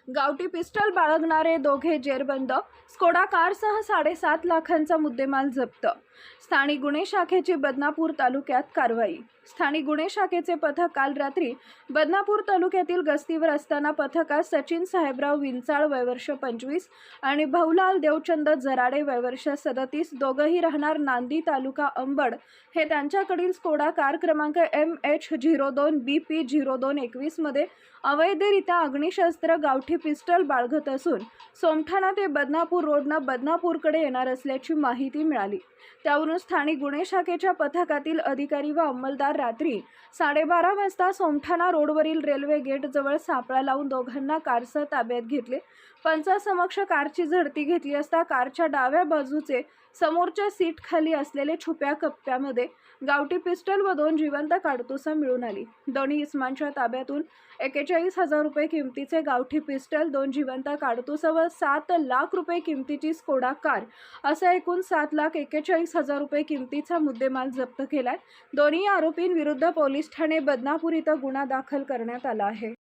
गावठी पिस्टल बाळगणारे दोघे जेरबंद. स्कोडा कारसह 7.5 लाखांचा मुद्देमाल जप्त. स्थानिक गुन्हे शाखेची बदनापूर तालुक्यात कारवाई. स्थानिक गुन्हे शाखेचे पथक काल रात्री बदनापूर तालुक्यातील गस्तीवर असताना पथकात सचिन साहेबराव विंचाळ वय वर्ष 25 आणि भाऊलाल देवचंद जराडे वय वर्ष 37 दोघंही राहणार नांदी तालुका अंबड हे त्यांच्याकडील स्कोडा कार क्रमांक MH02BP0221 मध्ये अवैधरित्या अग्निशस्त्र गावठी पिस्टल बाळगत असून सोमठाणा ते बदनापूर रोडनं बदनापूरकडे येणार असल्याची माहिती मिळाली. त्यावरून स्थानिक गुन्हे शाखेच्या पथकातील अधिकारी व अंमलदार रात्री 12:30 वाजता सोमठाणा रोडवरील रेल्वे गेटजवळ सापळा लावून दोघांना कारसह ताब्यात घेतले. पंचासमक्ष कारची झडती घेतली असता कारच्या डाव्या बाजूचे समोरच्या सीट खाली असलेले छुप्या कप्प्यामध्ये गावठी पिस्टल व 2 जिवंत काडतुसं मिळून आली. दोन्ही इस्मांच्या ताब्यातून 41,000 रुपये किमतीचे गावठी पिस्टल, 2 जिवंत काडतुसं व 7 लाख रुपये किमतीची स्कोडा कार असा एकूण 7,41,000 रुपये किमतीचा मुद्देमाल जप्त केलाय. दोन्ही आरोपींविरुद्ध पोलीस ठाणे बदनापूर इथं गुन्हा दाखल करण्यात आला आहे.